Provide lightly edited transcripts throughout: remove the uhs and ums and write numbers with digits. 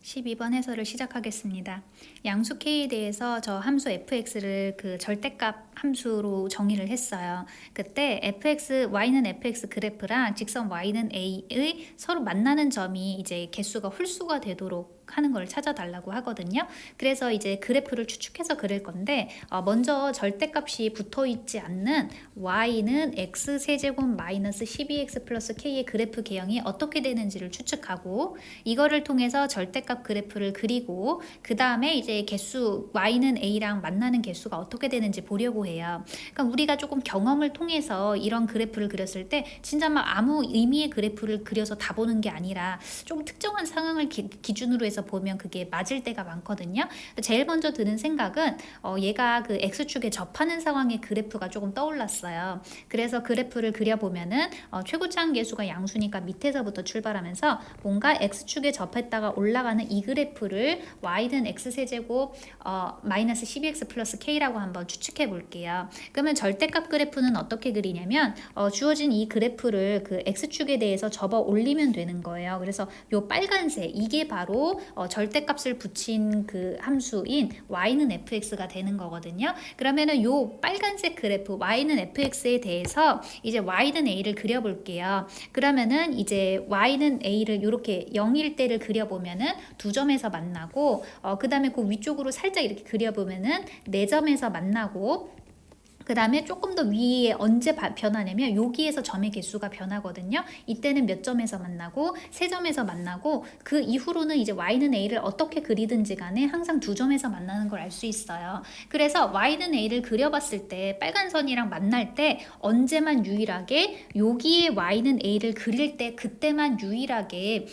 12번 해설을 시작하겠습니다. 양수 K에 대해서 저 함수 fx를 그 절대값 함수로 정의를 했어요. 그때 y는 fx 그래프랑 직선 y는 a의 서로 만나는 점이 이제 개수가 홀수가 되도록 하는 걸 찾아달라고 하거든요. 그래서 이제 그래프를 추측해서 그릴 건데 먼저 절대값이 붙어 있지 않는 y는 x 세제곱 마이너스 12x 플러스 k의 그래프 개형이 어떻게 되는지를 추측하고 이거를 통해서 절대값 그래프를 그리고 그 다음에 이제 개수 y는 a랑 만나는 개수가 어떻게 되는지 보려고 해요. 그러니까 우리가 조금 경험을 통해서 이런 그래프를 그렸을 때 진짜 막 아무 의미의 그래프를 그려서 다 보는 게 아니라 좀 특정한 상황을 기준으로 해서 보면 그게 맞을 때가 많거든요. 제일 먼저 드는 생각은 얘가 그 x축에 접하는 상황의 그래프가 조금 떠올랐어요. 그래서 그래프를 그려보면은 최고차항 계수가 양수니까 밑에서부터 출발하면서 뭔가 x축에 접했다가 올라가는 이 그래프를 y는 x세제곱 마이너스 12x 플러스 k라고 한번 추측해 볼게요. 그러면 절대값 그래프는 어떻게 그리냐면 주어진 이 그래프를 그 x축에 대해서 접어 올리면 되는 거예요. 그래서 요 빨간색 이게 바로 절대값을 붙인 그 함수인 y는 fx가 되는 거거든요. 그러면은 요 빨간색 그래프 y는 fx에 대해서 이제 y는 a를 그려볼게요. 그러면은 이제 y는 a를 이렇게 0일 때를 그려보면은 두 점에서 만나고 그 다음에 그 위쪽으로 살짝 이렇게 그려보면은 네 점에서 만나고 그 다음에 조금 더 위에 언제 변하냐면 여기에서 점의 개수가 변하거든요. 이때는 몇 점에서 만나고 세 점에서 만나고 그 이후로는 이제 y는 a를 어떻게 그리든지 간에 항상 두 점에서 만나는 걸 알 수 있어요. 그래서 y는 a를 그려봤을 때 빨간 선이랑 만날 때 언제만 유일하게 여기에 y는 a를 그릴 때 그때만 유일하게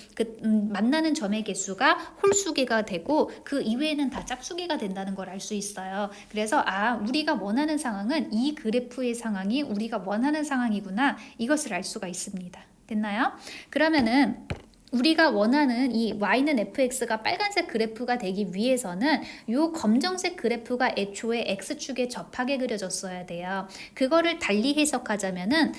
만나는 점의 개수가 홀수개가 되고 그 이외에는 다 짝수개가 된다는 걸 알 수 있어요. 그래서 우리가 원하는 상황은 이 그래프의 상황이 우리가 원하는 상황이구나 이것을 알 수가 있습니다. 됐나요? 그러면은 우리가 원하는 이 y는 fx가 빨간색 그래프가 되기 위해서는 이 검정색 그래프가 애초에 x축에 접하게 그려졌어야 돼요. 그거를 달리 해석하자면은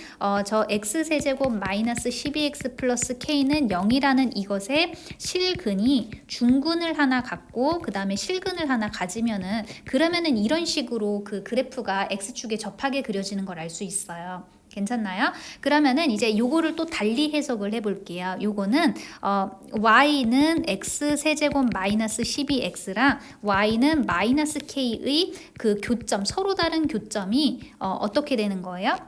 저 x세제곱 마이너스 12x 플러스 k는 0이라는 이것의 실근이 중근을 하나 갖고 그 다음에 실근을 하나 가지면은 그러면은 이런 식으로 그 그래프가 x축에 접하게 그려지는 걸 알 수 있어요. 괜찮나요? 그러면은 이제 요거를 또 달리 해석을 해볼게요. 요거는 y는 x 세제곱 마이너스 12x랑 y는 마이너스 k의 그 교점 서로 다른 교점이 어떻게 되는 거예요?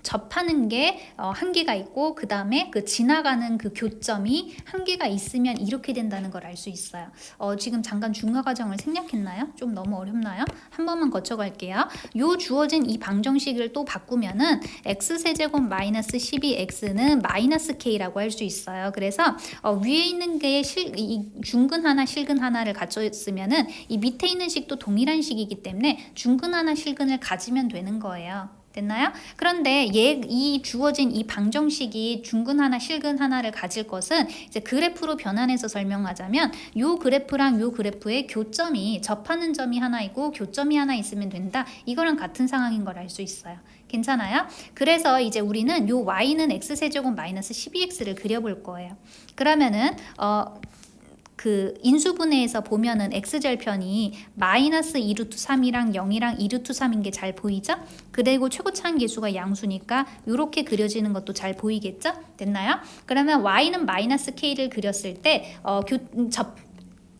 접하는 게 한 개가 있고 그 다음에 그 지나가는 그 교점이 한 개가 있으면 이렇게 된다는 걸 알 수 있어요. 지금 잠깐 중과 과정을 생략했나요? 좀 너무 어렵나요? 한 번만 거쳐갈게요. 요 주어진 이 방정식을 또 바꾸면은 x세제곱 마이너스 12x는 마이너스 k라고 할 수 있어요. 그래서 위에 있는 게 이 중근 하나 실근 하나를 갖춰 있으면은 이 밑에 있는 식도 동일한 식이기 때문에 중근 하나 실근을 가지면 되는 거예요. 됐나요? 그런데 이 주어진 이 방정식이 중근 하나 실근 하나를 가질 것은 이제 그래프로 변환해서 설명하자면 요 그래프랑 요 그래프의 교점이 접하는 점이 하나 있고 교점이 하나 있으면 된다. 이거랑 같은 상황인 걸 알 수 있어요. 괜찮아요? 그래서 이제 우리는 요 y는 x세제곱 마이너스 12x를 그려볼 거예요. 그러면은 그 인수분해에서 보면은 x절편이 마이너스 2루트 3이랑 0이랑 2루트 3인 게 잘 보이죠? 그리고 최고차항 계수가 양수니까 이렇게 그려지는 것도 잘 보이겠죠? 됐나요? 그러면 y는 마이너스 k를 그렸을 때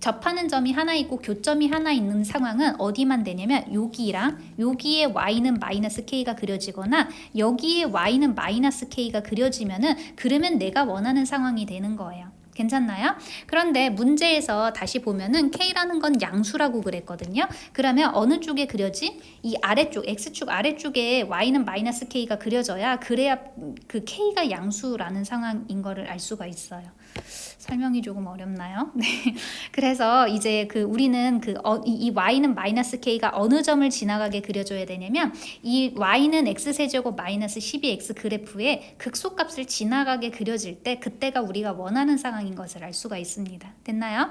접하는 점이 하나 있고 교점이 하나 있는 상황은 어디만 되냐면 여기랑 여기에 y는 마이너스 k가 그려지거나 여기에 y는 마이너스 k가 그려지면은 그러면 내가 원하는 상황이 되는 거예요. 괜찮나요? 그런데 문제에서 다시 보면은 K라는 건 양수라고 그랬거든요. 그러면 어느 쪽에 그려진? 이 아래쪽, X축 아래쪽에 Y는 마이너스 K가 그려져야 그래야 그 K가 양수라는 상황인 거를 알 수가 있어요. 설명이 조금 어렵나요? 네. 그래서 이제 우리는 이 Y는 마이너스 K가 어느 점을 지나가게 그려줘야 되냐면 이 Y는 X세제곱 마이너스 12X 그래프의 극소값을 지나가게 그려질 때 그때가 우리가 원하는 상황인 것을 알 수가 있습니다. 됐나요?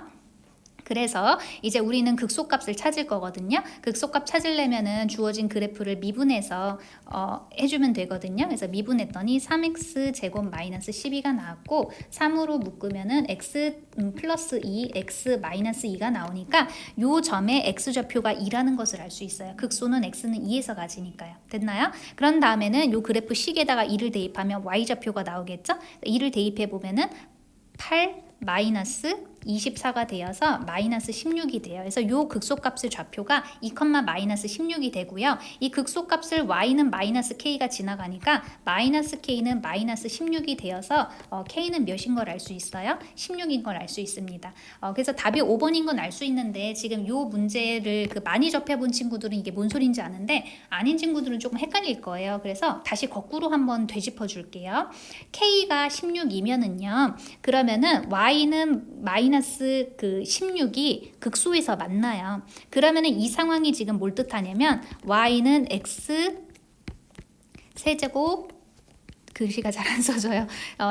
그래서 이제 우리는 극소값을 찾을 거거든요. 극소값 찾으려면은 주어진 그래프를 미분해서 해주면 되거든요. 그래서 미분했더니 3x 제곱 마이너스 12가 나왔고 3으로 묶으면은 x 플러스 2, x 마이너스 2가 나오니까 요 점에 x좌표가 2라는 것을 알 수 있어요. 극소는 x는 2에서 가지니까요. 됐나요? 그런 다음에는 요 그래프 식에다가 2를 대입하면 y좌표가 나오겠죠? 2를 대입해 보면은 8 마이너스 24가 되어서 마이너스 16이 돼요. 그래서 요 극소값의 좌표가 2, 마이너스 16이 되고요. 이 극소값을 y는 마이너스 k가 지나가니까 마이너스 k는 마이너스 16이 되어서 k는 몇인 걸 알 수 있어요? 16인 걸 알 수 있습니다. 그래서 답이 5번인 건 알 수 있는데 지금 요 문제를 많이 접해본 친구들은 이게 뭔 소린지 아는데 아닌 친구들은 조금 헷갈릴 거예요. 그래서 다시 거꾸로 한번 되짚어 줄게요. k가 16이면은요. 그러면은 y는 마이너스 16이 극소에서 만나요. 그러면은 이 상황이 지금 뭘 뜻하냐면 y는 x 세제곱 글씨가 잘 안 써져요.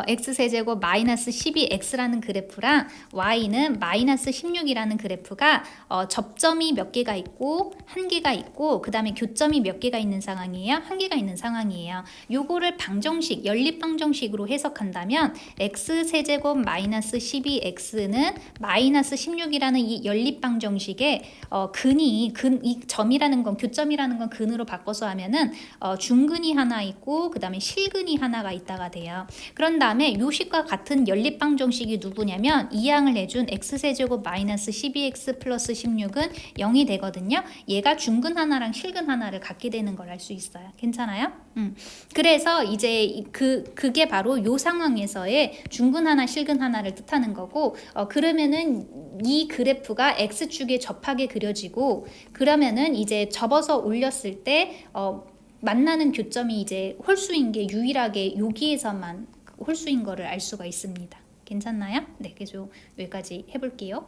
x세제곱 마이너스 12x라는 그래프랑 y는 마이너스 16이라는 그래프가 접점이 몇 개가 있고 한 개가 있고 그 다음에 교점이 몇 개가 있는 상황이에요. 한 개가 있는 상황이에요. 요거를 방정식, 연립방정식으로 해석한다면 x세제곱 마이너스 12x는 마이너스 16이라는 이 연립방정식의 이 점이라는 건 교점이라는 건 근으로 바꿔서 하면은 중근이 하나 있고 그 다음에 실근이 하나가 있다가 돼요. 그런 다음에 요 식과 같은 연립방정식이 누구냐면 이항을 해준 x세제곱 마이너스 12x 플러스 16은 0이 되거든요. 얘가 중근 하나랑 실근 하나를 갖게 되는 걸 알 수 있어요. 괜찮아요? 그래서 이제 그게 바로 요 상황에서의 중근 하나 실근 하나를 뜻하는 거고 그러면은 이 그래프가 x축에 접하게 그려지고 그러면은 이제 접어서 올렸을 때 만나는 교점이 이제 홀수인 게 유일하게 여기에서만 홀수인 거를 알 수가 있습니다. 괜찮나요? 네, 그래서 여기까지 해볼게요.